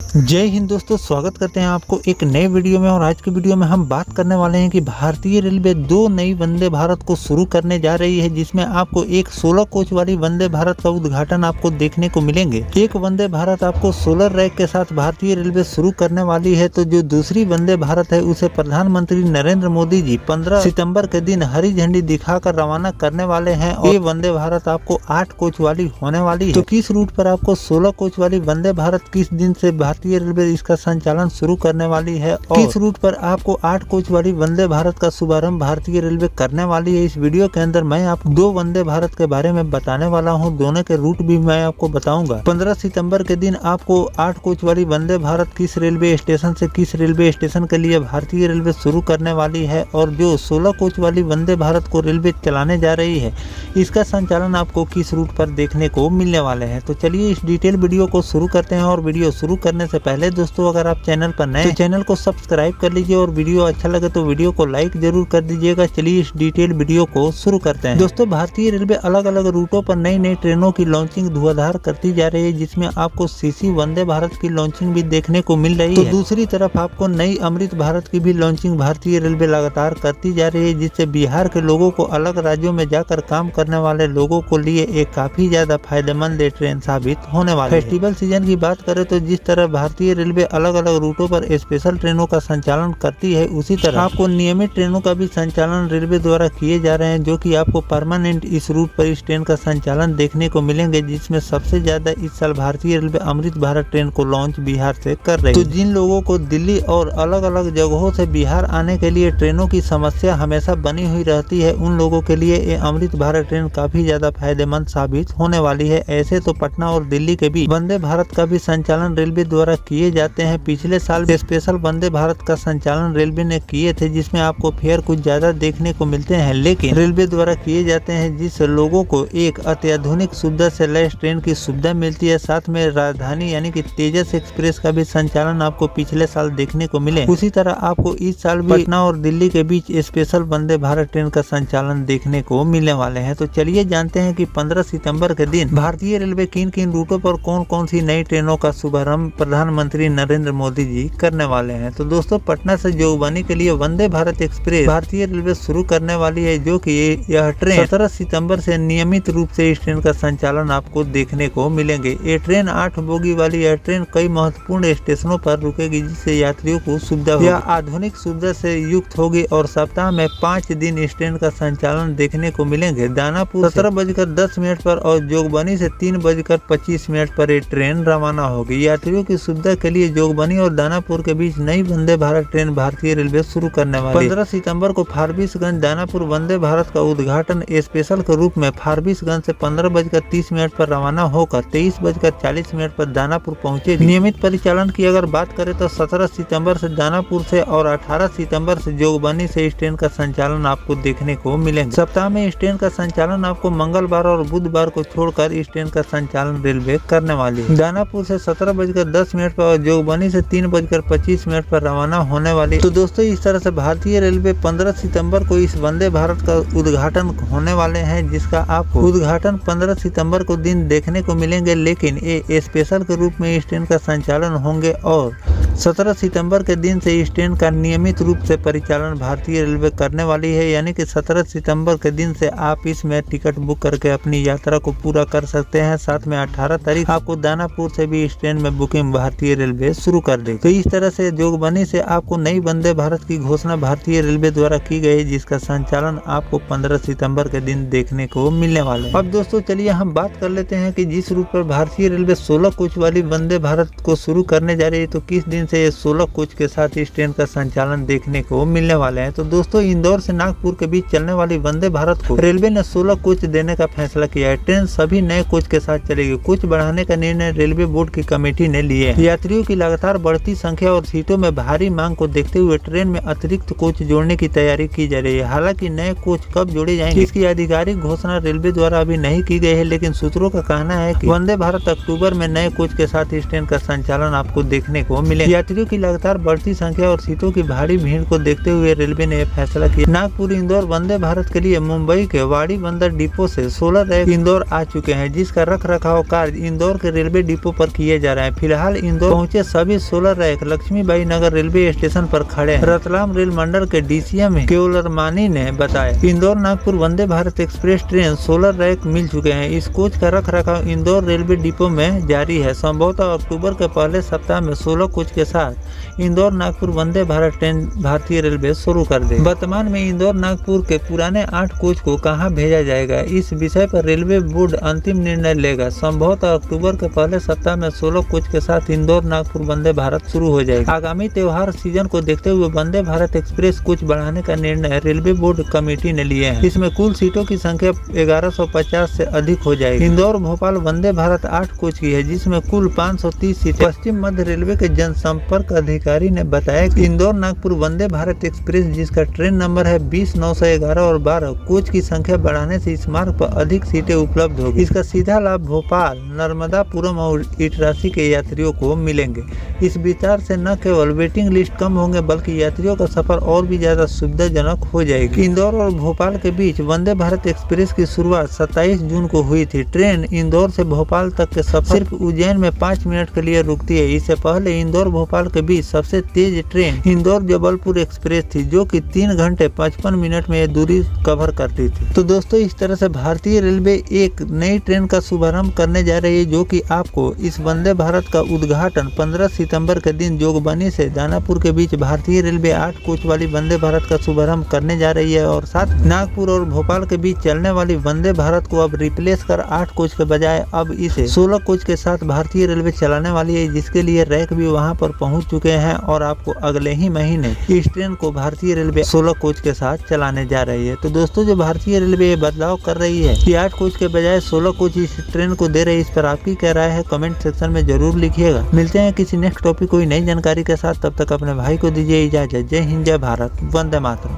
जय हिंद दोस्तों, स्वागत करते हैं आपको एक नए वीडियो में। और आज की वीडियो में हम बात करने वाले हैं कि भारतीय रेलवे 2 नई वंदे भारत को शुरू करने जा रही है, जिसमें आपको एक 16 कोच वाली वंदे भारत का उद्घाटन आपको देखने को मिलेंगे। एक वंदे भारत आपको सोलर रैक के साथ भारतीय रेलवे शुरू करने वाली है, तो जो दूसरी वंदे भारत है उसे प्रधानमंत्री नरेंद्र मोदी जी 15 सितम्बर के दिन हरी झंडी दिखाकर रवाना करने वाले हैं। और ये वंदे भारत आपको 8 कोच वाली होने वाली है। तो किस रूट पर आपको 16 कोच वाली वंदे भारत किस दिन से भारतीय रेलवे इसका संचालन शुरू करने वाली है और किस रूट पर आपको 8 कोच वाली वंदे भारत का शुभारंभ भारतीय रेलवे करने वाली है, इस वीडियो के अंदर मैं आपको 2 वंदे भारत के बारे में बताने वाला हूं। दोनों के रूट भी मैं आपको बताऊंगा। 15 सितंबर के दिन आपको 8 कोच वाली वंदे भारत किस रेलवे स्टेशन से किस रेलवे स्टेशन के लिए भारतीय रेलवे शुरू करने वाली है, और जो 16 कोच वाली वंदे भारत को रेलवे चलाने जा रही है इसका संचालन आपको किस रूट पर देखने को मिलने वाले हैं। तो चलिए इस डिटेल वीडियो को शुरू करते हैं। और वीडियो शुरू करने से पहले दोस्तों, अगर आप चैनल पर नए तो चैनल को सब्सक्राइब कर लीजिए और वीडियो अच्छा लगे तो वीडियो को लाइक जरूर कर दीजिएगा। चलिए इस डिटेल वीडियो को शुरू करते हैं। दोस्तों, भारतीय रेलवे अलग अलग रूटों पर नई नई ट्रेनों की लॉन्चिंग धुआंधार करती जा रही है, जिसमें आपको सीसी वंदे भारत की लॉन्चिंग भी देखने को मिल रही है। तो दूसरी तरफ आपको नई अमृत भारत की भी लॉन्चिंग भारतीय रेलवे लगातार करती जा रही है, जिससे बिहार के लोगों को अलग राज्यों में जाकर काम करने वाले लोगों को लिए एक काफी ज्यादा फायदेमंद ट्रेन साबित होने वाली है। फेस्टिवल सीजन की बात करें तो जिस तरह भारतीय रेलवे अलग अलग रूटों पर स्पेशल ट्रेनों का संचालन करती है, उसी तरह आपको नियमित ट्रेनों का भी संचालन रेलवे द्वारा किए जा रहे हैं, जो कि आपको परमानेंट इस रूट पर इस ट्रेन का संचालन देखने को मिलेंगे, जिसमें सबसे ज्यादा इस साल भारतीय रेलवे अमृत भारत ट्रेन को लॉन्च बिहार से कर रही है। तो जिन लोगों को दिल्ली और अलग अलग जगहों से बिहार आने के लिए ट्रेनों की समस्या हमेशा बनी हुई रहती है, उन लोगों के लिए ये अमृत भारत ट्रेन काफी ज्यादा फायदेमंद साबित होने वाली है। ऐसे तो पटना और दिल्ली के भी वंदे भारत का भी संचालन रेलवे द्वारा किए जाते हैं। पिछले साल स्पेशल वंदे भारत का संचालन रेलवे ने किए थे, जिसमें आपको फेयर कुछ ज्यादा देखने को मिलते हैं, लेकिन रेलवे द्वारा किए जाते हैं जिस लोगों को एक अत्याधुनिक सुविधा से लैस ट्रेन की सुविधा मिलती है। साथ में राजधानी यानी कि तेजस एक्सप्रेस का भी संचालन आपको पिछले साल देखने को मिले। उसी तरह आपको इस साल भी पटना और दिल्ली के बीच स्पेशल वंदे भारत ट्रेन का संचालन देखने को मिलने वाले हैं। तो चलिए जानते हैं कि 15 सितंबर के दिन भारतीय रेलवे किन किन रूटों पर कौन कौन सी नई ट्रेनों का शुभारंभ प्रधानमंत्री नरेंद्र मोदी जी करने वाले हैं। तो दोस्तों, पटना से जोगबनी के लिए वंदे भारत एक्सप्रेस भारतीय रेलवे शुरू करने वाली है, जो कि यह ट्रेन 17 सितंबर से नियमित रूप से इस ट्रेन का संचालन आपको देखने को मिलेंगे। ये ट्रेन 8 बोगी वाली यह ट्रेन कई महत्वपूर्ण स्टेशनों पर रुकेगी, जिससे यात्रियों को सुविधा होगी। यह आधुनिक सुविधा से युक्त होगी और सप्ताह में 5 दिन इस ट्रेन का संचालन देखने को मिलेंगे। दानापुर 17:10 पर और जोगबनी से 3:25 पर ये ट्रेन रवाना होगी। यात्रियों की सुविधा के लिए जोगबनी और दानापुर के बीच नई वंदे भारत ट्रेन भारतीय रेलवे शुरू करने वाली है। 15 सितंबर को फारबिसगंज दानापुर वंदे भारत का उद्घाटन स्पेशल के रूप में फारबिसगंज से 15:30 पर रवाना होकर 23:40 पर दानापुर पहुंचेगी। नियमित परिचालन की अगर बात करें तो 17 सितंबर से दानापुर से और 18 सितंबर से जोगबनी से इस ट्रेन का संचालन आपको देखने को मिलेगा। सप्ताह में इस ट्रेन का संचालन आपको मंगलवार और बुधवार को छोड़कर इस ट्रेन का संचालन रेलवे करने वाली है। दानापुर से 17:10 पर और जोगबनी से 3:25 पर रवाना होने वाली। तो दोस्तों, इस तरह से भारतीय रेलवे 15 सितंबर को इस वंदे भारत का उद्घाटन होने वाले हैं, जिसका आपको उद्घाटन 15 सितंबर को दिन देखने को मिलेंगे, लेकिन ये स्पेशल के रूप में इस ट्रेन का संचालन होंगे। और 17 सितंबर के दिन से इस ट्रेन का नियमित रूप से परिचालन भारतीय रेलवे करने वाली है, यानी कि 17 सितंबर के दिन से आप इसमें टिकट बुक करके अपनी यात्रा को पूरा कर सकते हैं। साथ में 18 तारीख आपको दानापुर से भी इस ट्रेन में बुकिंग भारतीय रेलवे शुरू कर देगी। तो इस तरह से जोगबनी से आपको नई वंदे भारत की घोषणा भारतीय रेलवे द्वारा की गई, जिसका संचालन आपको 15 सितंबर के दिन देखने को मिलने वाला है। अब दोस्तों, चलिए हम बात कर लेते हैं कि जिस रूट पर भारतीय रेलवे 16 कोच वाली वंदे भारत को शुरू करने जा रही है, तो किस दिन से ये 16 कोच के साथ इस ट्रेन का संचालन देखने को मिलने वाले हैं। तो दोस्तों, इंदौर से नागपुर के बीच चलने वाली वंदे भारत को रेलवे ने 16 कोच देने का फैसला किया है। ट्रेन सभी नए कोच के साथ चलेगी। कोच बढ़ाने का निर्णय रेलवे बोर्ड की कमेटी ने लिया है। यात्रियों की लगातार बढ़ती संख्या और सीटों में भारी मांग को देखते हुए ट्रेन में अतिरिक्त कोच जोड़ने की तैयारी की जा रही है। हालांकि नए कोच कब जोड़े जाएंगे इसकी आधिकारिक घोषणा रेलवे द्वारा अभी नहीं की गई है, लेकिन सूत्रों का कहना है कि वंदे भारत अक्टूबर में नए कोच के साथ इस ट्रेन का संचालन आपको देखने को मिलेगा। यात्रियों की लगातार बढ़ती संख्या और सीटों की भारी भीड़ को देखते हुए रेलवे ने यह फैसला किया। नागपुर इंदौर वंदे भारत के लिए मुंबई के वाड़ी बंदर डिपो से 16 रैक इंदौर आ चुके हैं, जिसका रख रखाव कार्य इंदौर के रेलवे डिपो पर किए जा रहे हैं। फिलहाल इंदौर पहुंचे सभी 16 रैक लक्ष्मीबाई नगर रेलवे स्टेशन पर खड़े हैं। रतलाम रेल मंडल के DCM केवलरमानी ने बताया, Indore Nagpur Vande Bharat express train 16 rack मिल चुके हैं। इस कोच का रख रखाव इंदौर रेलवे डिपो में जारी है। संभवतः अक्टूबर के पहले सप्ताह में 16 कोच के साथ इंदौर नागपुर वंदे भारत ट्रेन भारतीय रेलवे शुरू कर दे। वर्तमान में इंदौर नागपुर के पुराने 8 कोच को कहां भेजा जाएगा, इस विषय पर रेलवे बोर्ड अंतिम निर्णय लेगा। संभवतः अक्टूबर के पहले सप्ताह में 16 कोच के साथ इंदौर नागपुर वंदे भारत शुरू हो जाएगी। आगामी त्योहार सीजन को देखते हुए वंदे भारत एक्सप्रेस कोच बढ़ाने का निर्णय रेलवे बोर्ड कमेटी ने लिया है। इसमें कुल सीटों की संख्या 1150 से अधिक हो जाएगी। इंदौर भोपाल वंदे भारत 8 कोच की है, जिसमें कुल 530 सीटें। पश्चिम मध्य रेलवे के जनसंपर्क अधिकारी ने बताया कि इंदौर नागपुर वंदे भारत एक्सप्रेस, जिसका ट्रेन नंबर है 20-911 और 12, कोच की संख्या बढ़ाने से इस मार्ग पर अधिक सीटें उपलब्ध होगी। इसका सीधा लाभ भोपाल, नर्मदापुरम और इटरासी के यात्रियों को मिलेंगे। इस विचार से न केवल वेटिंग लिस्ट कम होंगे, बल्कि यात्रियों का सफर और भी ज्यादा सुविधाजनक हो जाएगी। इंदौर और भोपाल के बीच वंदे भारत एक्सप्रेस की शुरुआत 27 जून को हुई थी। ट्रेन इंदौर से भोपाल तक के सफर सिर्फ उज्जैन में 5 मिनट के लिए रुकती है। इससे पहले इंदौर भोपाल के बीच सबसे तेज ट्रेन इंदौर जबलपुर एक्सप्रेस थी, जो कि 3 घंटे 55 मिनट में यह दूरी कवर करती थी। तो दोस्तों, इस तरह से भारतीय रेलवे एक नई ट्रेन का शुभारंभ करने जा रही है, जो कि आपको इस वंदे भारत का उद्घाटन 15 सितंबर के दिन जोगबनी से दानापुर के बीच भारतीय रेलवे 8 कोच वाली वंदे भारत का शुभारंभ करने जा रही है। और साथ नागपुर और भोपाल के बीच चलने वाली वंदे भारत को अब रिप्लेस कर 8 कोच के बजाय अब इसे 16 कोच के साथ भारतीय रेलवे चलाने वाली है, जिसके लिए रैक भी वहां पर पहुंच चुके हैं। और आपको अगले ही महीने इस ट्रेन को भारतीय रेलवे 16 कोच के साथ चलाने जा रही है। तो दोस्तों, जो भारतीय रेलवे बदलाव कर रही है कि 8 कोच के बजाय 16 कोच इस ट्रेन को दे रही है, इस पर आपकी क्या राय है कमेंट सेक्शन में जरूर लिखिएगा। मिलते हैं किसी नेक्स्ट टॉपिक कोई नई जानकारी के साथ, तब तक अपने भाई को दीजिए इजाजत। जय हिंद, जय भारत, वंदे मातरम।